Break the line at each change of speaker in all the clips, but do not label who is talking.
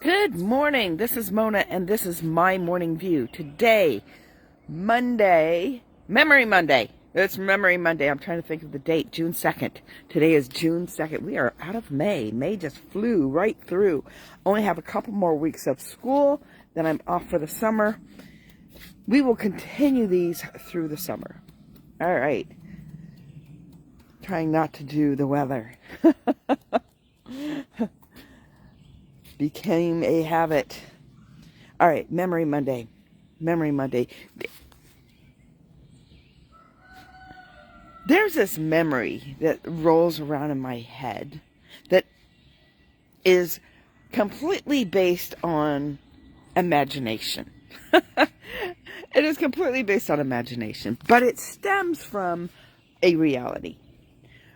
Good morning. This is Mona, and this is my morning view. Today, Monday, Memory Monday. It's Memory Monday. I'm trying to think of the date, June 2nd. Today is June 2nd. We are out of May. May just flew right through. Only have a couple more weeks of school, then I'm off for the summer. We will continue these through the summer. All right. Trying not to do the weather. Became a habit. All right, Memory Monday. Memory Monday. There's this memory that rolls around in my head that is completely based on imagination. It is completely based on imagination, but it stems from a reality.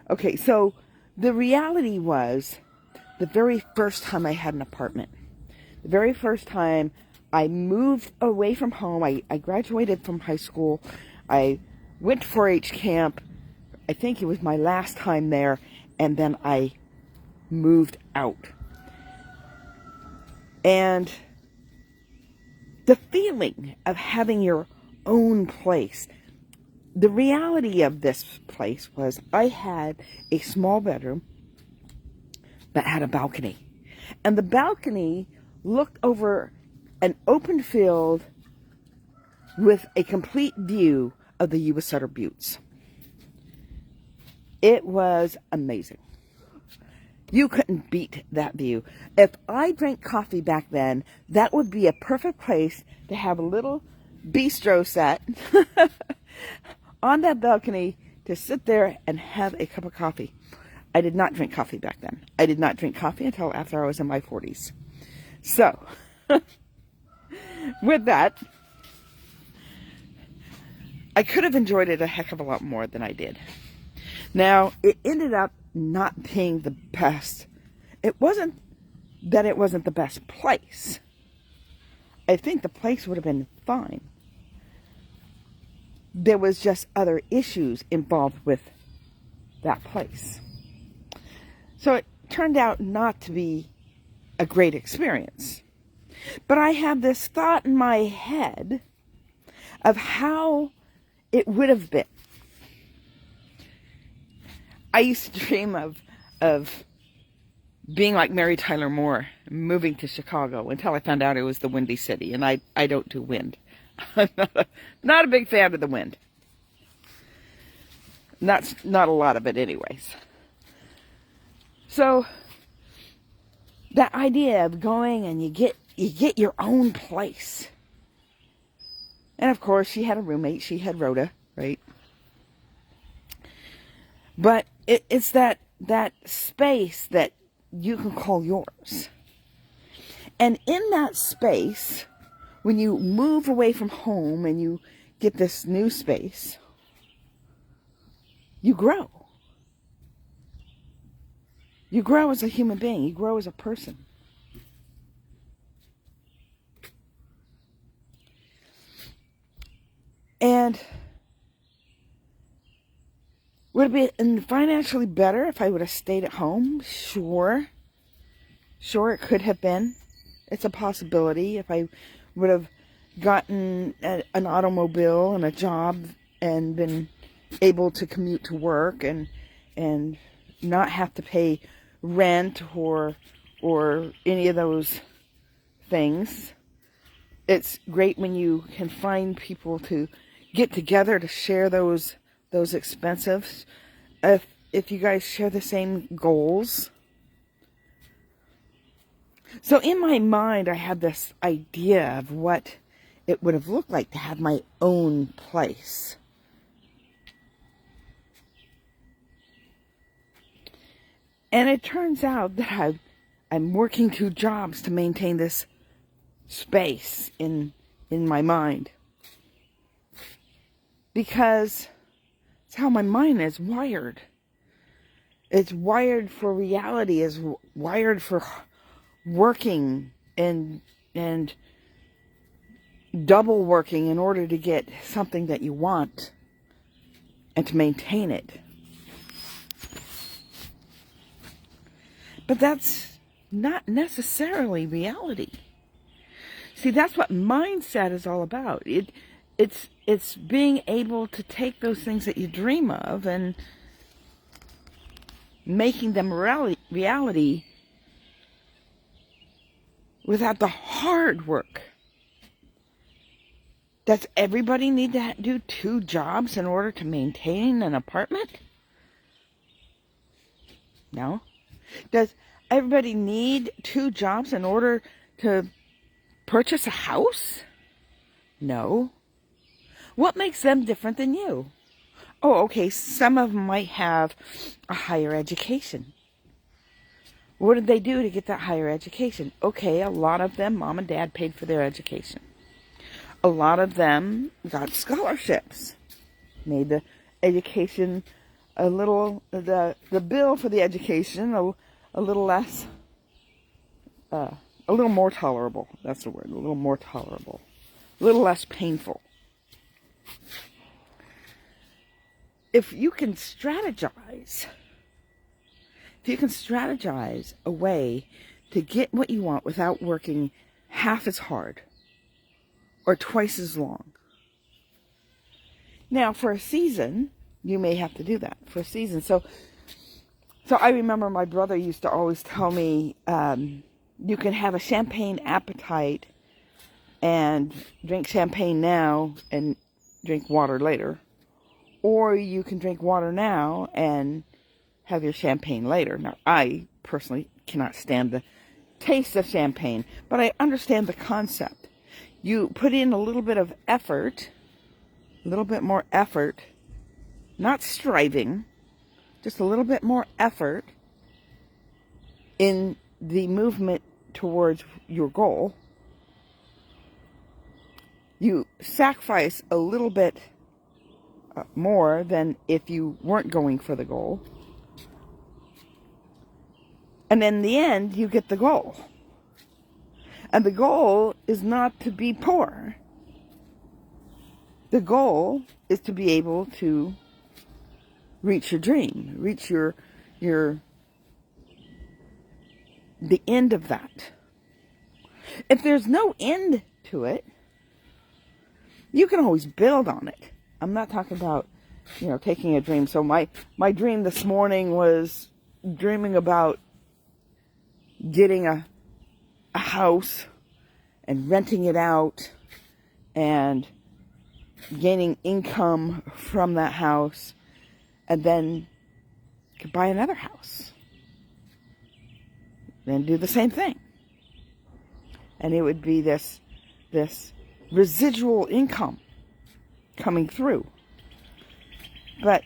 Okay, so the reality was the very first time I had an apartment. The very first time I moved away from home. I graduated from high school. I went to 4-H camp. I think it was my last time there. And then I moved out. And the feeling of having your own place. The reality of this place was I had a small bedroom that had a balcony. And the balcony looked over an open field with a complete view of the U.S. Sutter Buttes. It was amazing. You couldn't beat that view. If I drank coffee back then, that would be a perfect place to have a little bistro set on that balcony to sit there and have a cup of coffee. I did not drink coffee back then. I did not drink coffee until after I was in my 40s. So, with that, I could have enjoyed it a heck of a lot more than I did. Now, it ended up not being the best. It wasn't that it wasn't the best place. I think the place would have been fine. There was just other issues involved with that place. So it turned out not to be a great experience. But I have this thought in my head of how it would have been. I used to dream of being like Mary Tyler Moore, moving to Chicago, until I found out it was the Windy City, and I don't do wind. I'm not a big fan of the wind. Not a lot of it anyways. So, that idea of going and you get your own place. And of course, she had a roommate. She had Rhoda, right? But it's that space that you can call yours. And in that space, when you move away from home and you get this new space, you grow. You grow as a human being. You grow as a person. And would it be financially better if I would have stayed at home? Sure. Sure, it could have been. It's a possibility. If I would have gotten an automobile and a job and been able to commute to work and not have to pay rent or any of those things. It's great when you can find people to get together to share those expenses. If you guys share the same goals. So in my mind, I had this idea of what it would have looked like to have my own place. And it turns out that I'm working 2 jobs to maintain this space in my mind. Because it's how my mind is wired. It's wired for reality. It's wired for working and double working in order to get something that you want and to maintain it. But that's not necessarily reality. See, that's what mindset is all about. It's being able to take those things that you dream of and making them reality without the hard work. Does everybody need to do 2 jobs in order to maintain an apartment? No. Does everybody need 2 jobs in order to purchase a house? No. What makes them different than you? Oh, okay, some of them might have a higher education. What did they do to get that higher education? Okay, a lot of them, mom and dad paid for their education. A lot of them got scholarships, made the education a little, the bill for the education a little less, a little more tolerable. That's the word, a little more tolerable, a little less painful. If you can strategize a way to get what you want without working half as hard or twice as long. Now, for a season, you may have to do that for a season. So I remember my brother used to always tell me, you can have a champagne appetite and drink champagne now and drink water later. Or you can drink water now and have your champagne later. Now, I personally cannot stand the taste of champagne, but I understand the concept. You put in a little bit of effort, a little bit more effort, not striving, just a little bit more effort in the movement towards your goal. You sacrifice a little bit more than if you weren't going for the goal. And in the end, you get the goal. And the goal is not to be poor. The goal is to be able to reach your dream, reach the end of that. If there's no end to it, you can always build on it. I'm not talking about, taking a dream. So my dream this morning was dreaming about getting a house and renting it out and gaining income from that house, and then could buy another house. Then do the same thing. And it would be this residual income coming through. But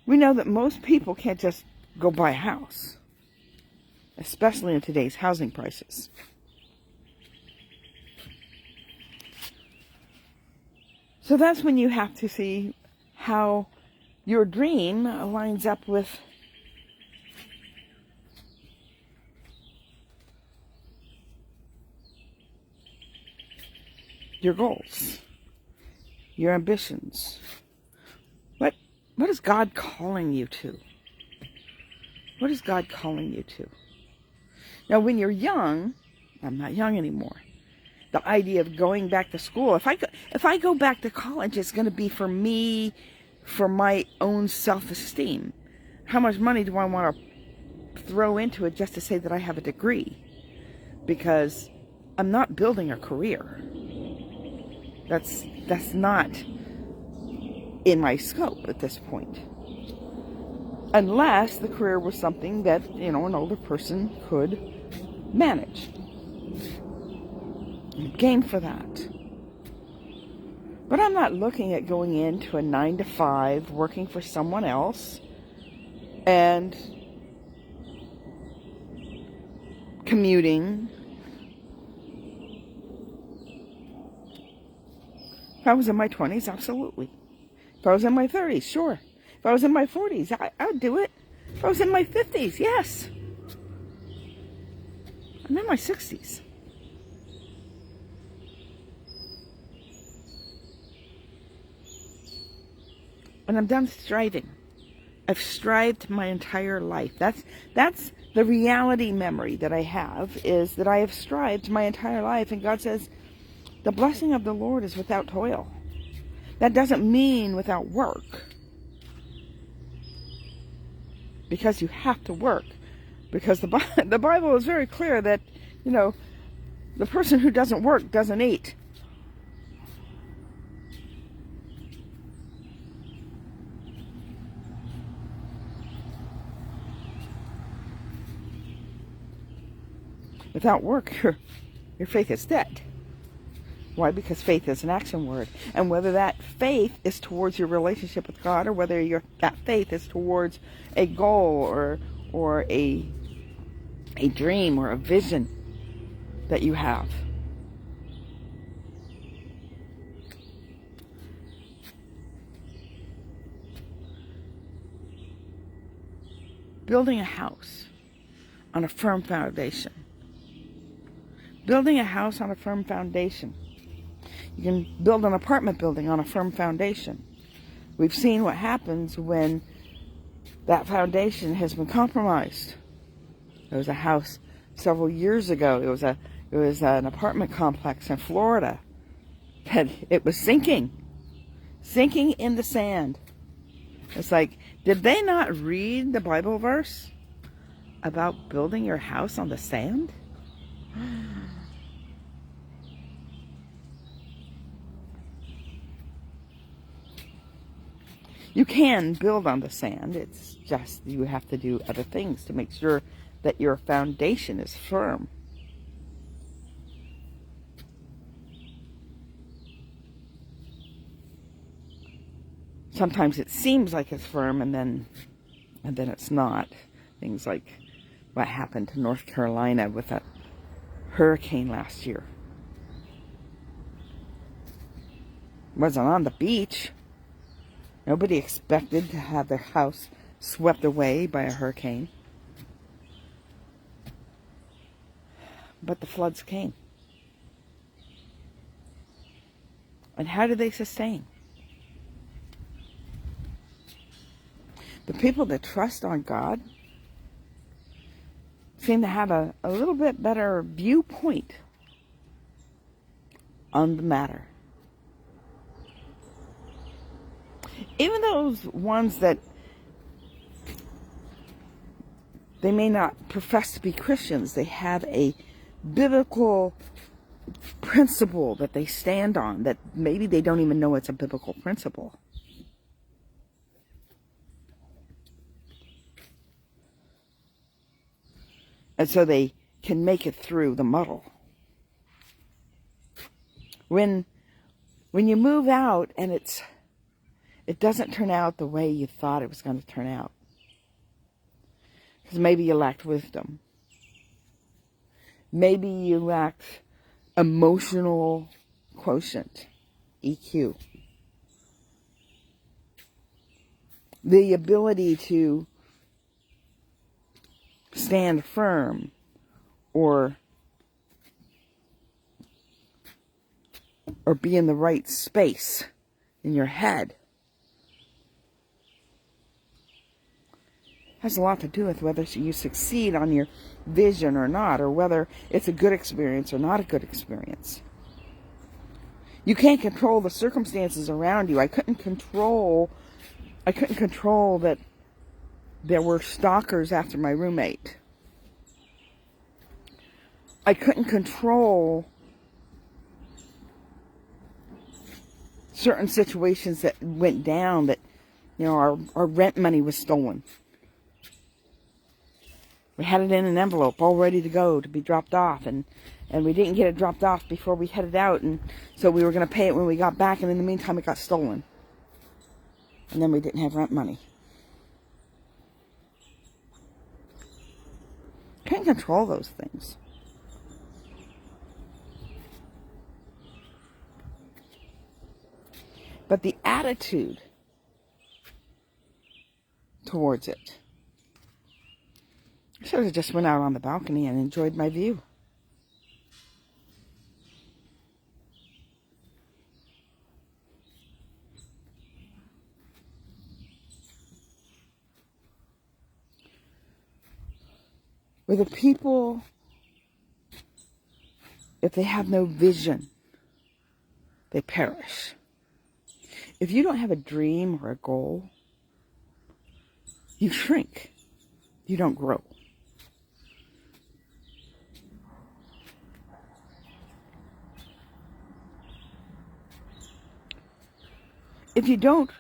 we know that most people can't just go buy a house, especially in today's housing prices. So that's when you have to see how your dream lines up with your goals, your ambitions. What is God calling you to? What is God calling you to? Now, when you're young, I'm not young anymore. The idea of going back to school, if I go back to college, it's going to be for me, for my own self-esteem. How much money do I want to throw into it just to say that I have a degree? Because I'm not building a career. That's not in my scope at this point. Unless the career was something that, an older person could manage. I'm game for that. But I'm not looking at going into a 9-to-5, working for someone else, and commuting. If I was in my 20s, absolutely. If I was in my 30s, sure. If I was in my 40s, I would do it. If I was in my 50s, yes. I'm in my 60s. And I'm done striving. I've strived my entire life. That's the reality memory that I have, is that I have strived my entire life. And God says, the blessing of the Lord is without toil. That doesn't mean without work. Because you have to work. Because the Bible is very clear that, the person who doesn't work doesn't eat. Without work, your faith is dead. Why? Because faith is an action word. And whether that faith is towards your relationship with God, or whether that faith is towards a goal or a dream or a vision that you have. Building a house on a firm foundation. Building a house on a firm foundation. You can build an apartment building on a firm foundation. We've seen what happens when that foundation has been compromised. There was a house several years ago. It was an apartment complex in Florida that it was sinking in the sand. It's like, did they not read the Bible verse about building your house on the sand? You can build on the sand. It's just you have to do other things to make sure that your foundation is firm. Sometimes it seems like it's firm, and then it's not. Things like what happened to North Carolina with that hurricane last year. It wasn't on the beach. Nobody expected to have their house swept away by a hurricane. But the floods came. And how did they sustain? The people that trust on God seem to have a little bit better viewpoint on the matter. Even those ones that they may not profess to be Christians, they have a biblical principle that they stand on that maybe they don't even know it's a biblical principle. And so they can make it through the muddle. When you move out and it doesn't turn out the way you thought it was going to turn out, because maybe you lacked wisdom. Maybe you lacked emotional quotient, EQ. The ability to stand firm or be in the right space in your head. Has a lot to do with whether you succeed on your vision or not, or whether it's a good experience or not a good experience. You can't control the circumstances around you. I couldn't control that there were stalkers after my roommate. I couldn't control certain situations that went down, that, our rent money was stolen. We had it in an envelope all ready to go to be dropped off, and we didn't get it dropped off before we headed out, and so we were going to pay it when we got back, and in the meantime it got stolen. And then we didn't have rent money. Can't control those things. But the attitude towards it. I should have just went out on the balcony and enjoyed my view. Where the people, if they have no vision, they perish. If you don't have a dream or a goal, you shrink. You don't grow. If you don't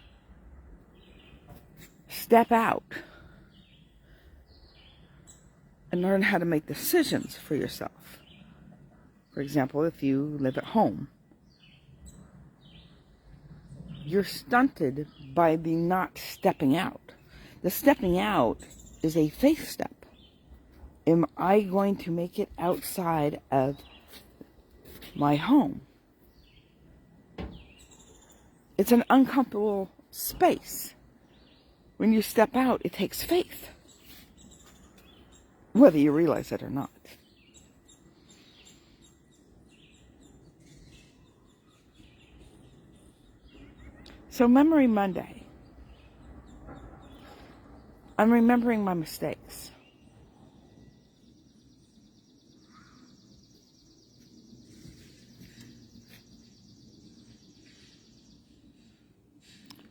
step out and learn how to make decisions for yourself, for example, if you live at home, you're stunted by the not stepping out. The stepping out is a faith step. Am I going to make it outside of my home? It's an uncomfortable space. When you step out, it takes faith, whether you realize it or not. So Memory Monday, I'm remembering my mistakes.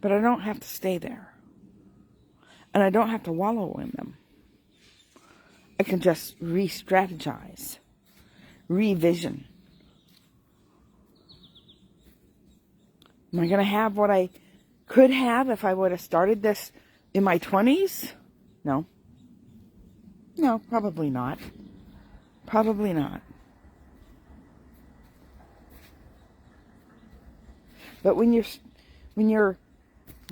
But I don't have to stay there. And I don't have to wallow in them. I can just re-strategize, revision. Am I going to have what I could have if I would have started this in my 20s? No. No, probably not. Probably not. But when you're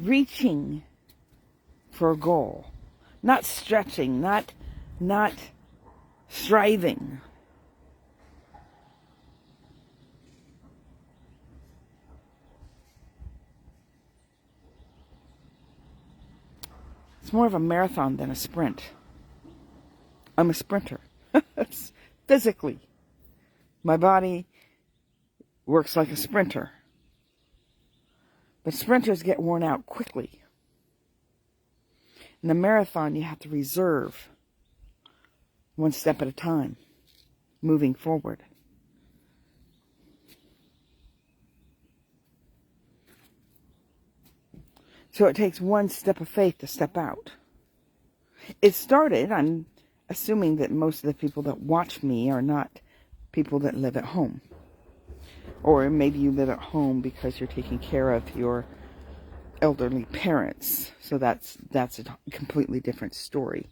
reaching for a goal, not stretching, not striving, it's more of a marathon than a sprint. I'm a sprinter. Physically, my body works like a sprinter. But sprinters get worn out quickly. In the marathon, you have to reserve one step at a time, moving forward. So it takes one step of faith to step out. It started, I'm assuming that most of the people that watch me are not people that live at home. Or maybe you live at home because you're taking care of your elderly parents. So that's a completely different story.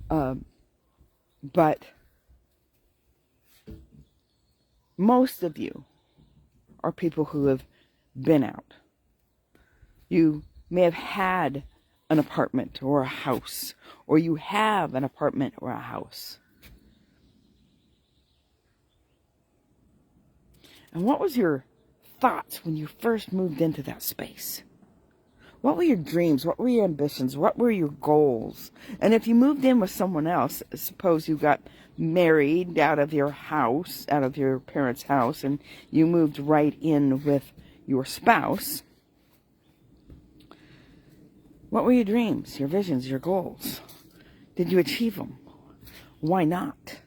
But most of you are people who have been out. You may have had an apartment or a house, or you have an apartment or a house. And what was your thoughts when you first moved into that space? What were your dreams? What were your ambitions? What were your goals? And if you moved in with someone else, suppose you got married out of your house, out of your parents' house, and you moved right in with your spouse, what were your dreams, your visions, your goals? Did you achieve them? Why not?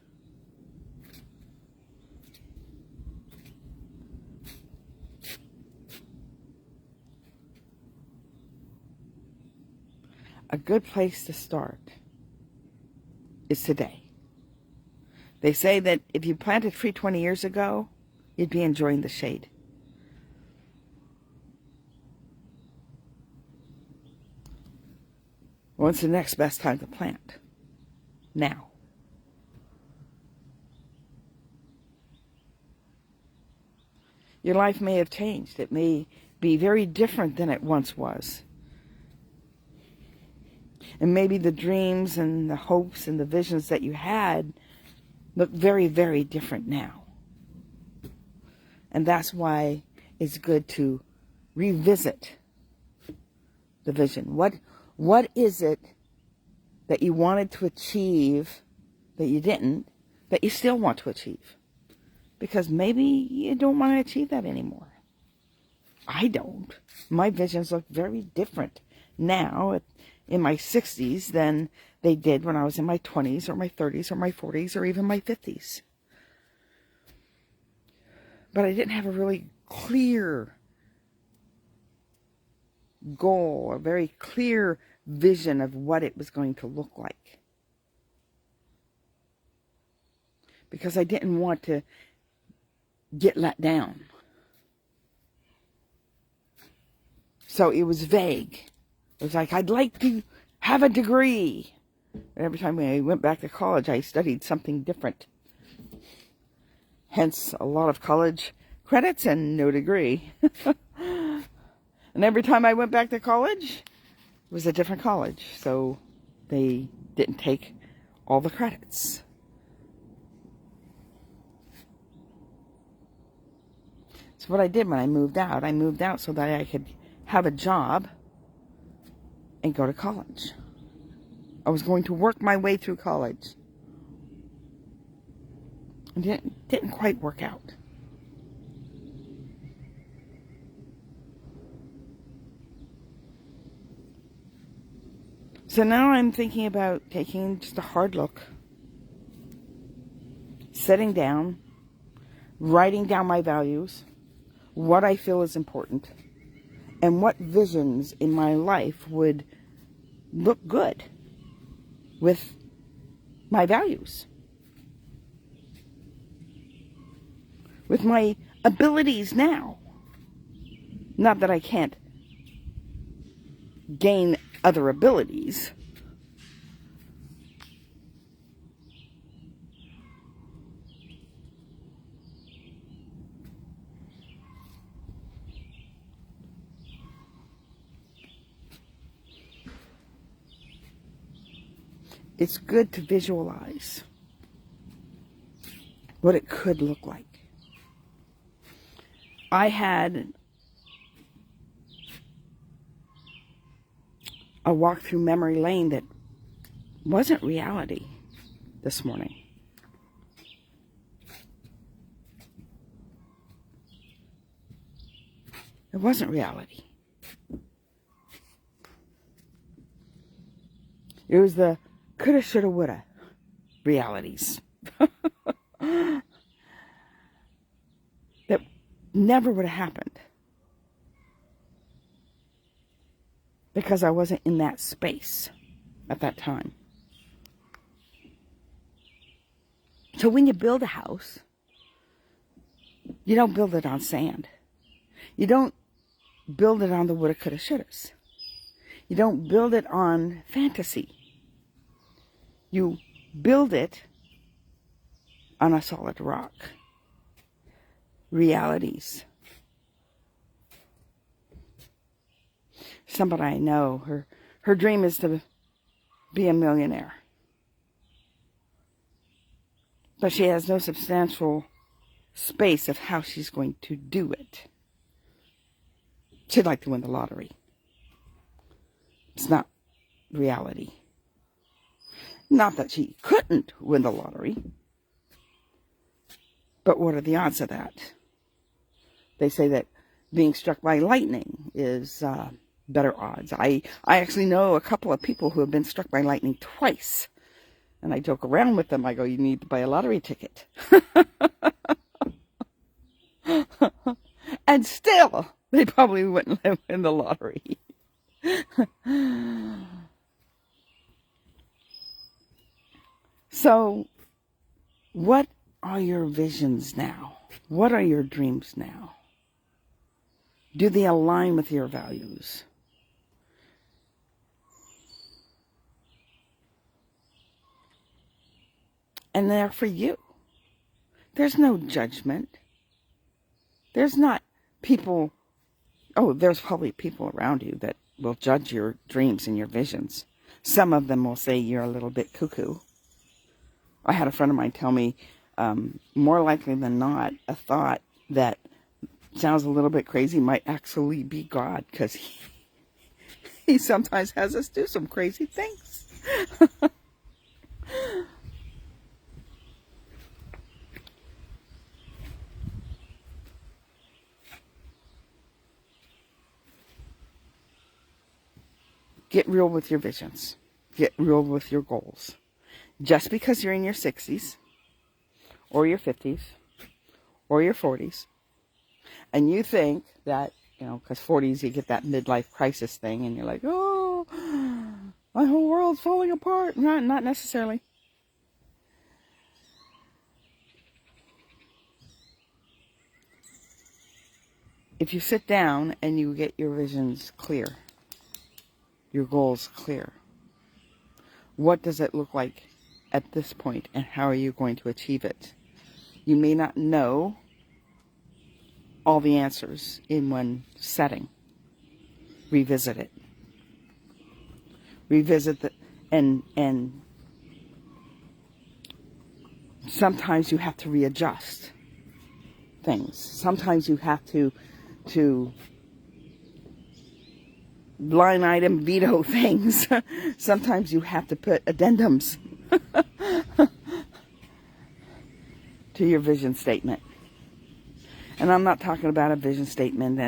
A good place to start is today. They say that if you planted a tree 20 years ago, you'd be enjoying the shade. What's the next best time to plant? Now. Your life may have changed. It may be very different than it once was. And maybe the dreams and the hopes and the visions that you had look very, very different now. And that's why it's good to revisit the vision. What is it that you wanted to achieve that you didn't, that you still want to achieve? Because maybe you don't want to achieve that anymore. I don't. My visions look very different now in my 60s than they did when I was in my 20s or my 30s or my 40s or even my 50s. But I didn't have a really clear goal, a very clear vision of what it was going to look like. Because I didn't want to get let down. So it was vague. It was like, I'd like to have a degree. And every time I went back to college, I studied something different. Hence, a lot of college credits and no degree. And every time I went back to college, it was a different college. So they didn't take all the credits. So what I did when I moved out so that I could have a job and go to college. I was going to work my way through college. It didn't quite work out. So now I'm thinking about taking just a hard look, sitting down, writing down my values, what I feel is important, and what visions in my life would look good with my values, with my abilities now. Not that I can't gain other abilities. It's good to visualize what it could look like. I had a walk through memory lane that wasn't reality this morning. It wasn't reality. It was the coulda, shoulda, woulda realities. That never would have happened. Because I wasn't in that space at that time. So when you build a house, you don't build it on sand. You don't build it on the woulda, coulda, shouldas. You don't build it on fantasy. You build it on a solid rock. Realities. Somebody I know, her dream is to be a millionaire. But she has no substantial space of how she's going to do it. She'd like to win the lottery. It's not reality. Not that she couldn't win the lottery. But what are the odds of that? They say that being struck by lightning is better odds. I actually know a couple of people who have been struck by lightning twice. And I joke around with them. I go, you need to buy a lottery ticket. And still, they probably wouldn't win the lottery. So, what are your visions now? What are your dreams now? Do they align with your values? And they're for you. There's no judgment. There's not people, there's probably people around you that will judge your dreams and your visions. Some of them will say you're a little bit cuckoo. I had a friend of mine tell me, more likely than not, a thought that sounds a little bit crazy might actually be God, because he sometimes has us do some crazy things. Get real with your visions. Get real with your goals. Just because you're in your 60s or your 50s or your 40s, and you think that, because 40s you get that midlife crisis thing, and you're like, oh, my whole world's falling apart. Not necessarily. If you sit down and you get your visions clear, your goals clear, what does it look like at this point, and how are you going to achieve it? You may not know all the answers in one setting. Revisit it. Revisit the, and sometimes you have to readjust things. Sometimes you have to line item veto things. Sometimes you have to put addendums to your vision statement. And I'm not talking about a vision statement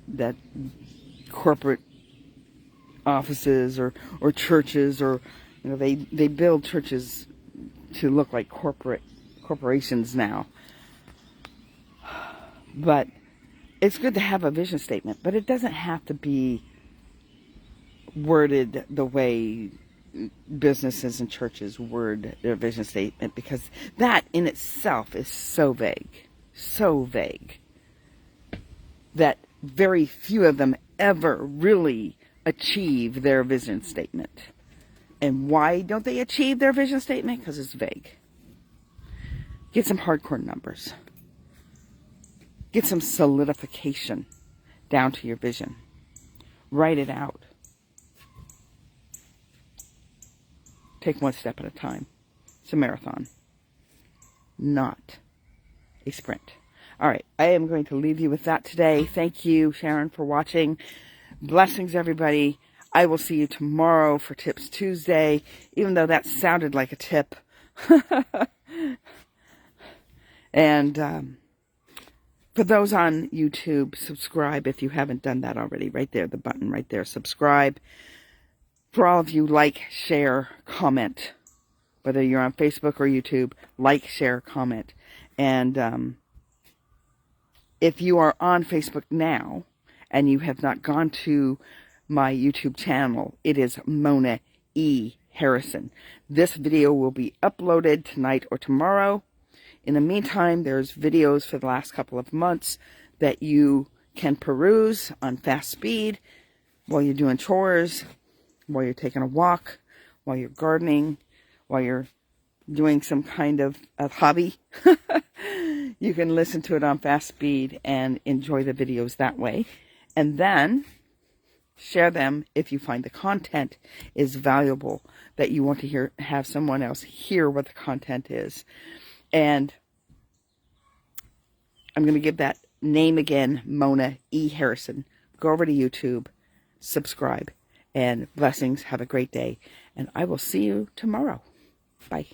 that corporate offices or churches, or they build churches to look like corporations now. But it's good to have a vision statement, but it doesn't have to be worded the way businesses and churches word their vision statement, because that in itself is so vague, that very few of them ever really achieve their vision statement. And why don't they achieve their vision statement? Because it's vague. Get some hardcore numbers. Get some solidification down to your vision. Write it out. Take one step at a time. It's a marathon, not a sprint. All right, I am going to leave you with that today. Thank you, Sharon, for watching. Blessings, everybody. I will see you tomorrow for Tips Tuesday, even though that sounded like a tip. And for those on YouTube, subscribe if you haven't done that already. Right there, the button right there, subscribe. For all of you, like, share, comment. Whether you're on Facebook or YouTube, like, share, comment. And if you are on Facebook now and you have not gone to my YouTube channel, it is Mona E. Harrison. This video will be uploaded tonight or tomorrow. In the meantime, there's videos for the last couple of months that you can peruse on fast speed while you're doing chores, while you're taking a walk, while you're gardening, while you're doing some kind of a hobby. You can listen to it on fast speed and enjoy the videos that way. And then share them if you find the content is valuable, that you want to have someone else hear what the content is. And I'm going to give that name again, Mona E. Harrison. Go over to YouTube, subscribe, and blessings. Have a great day. And I will see you tomorrow. Bye.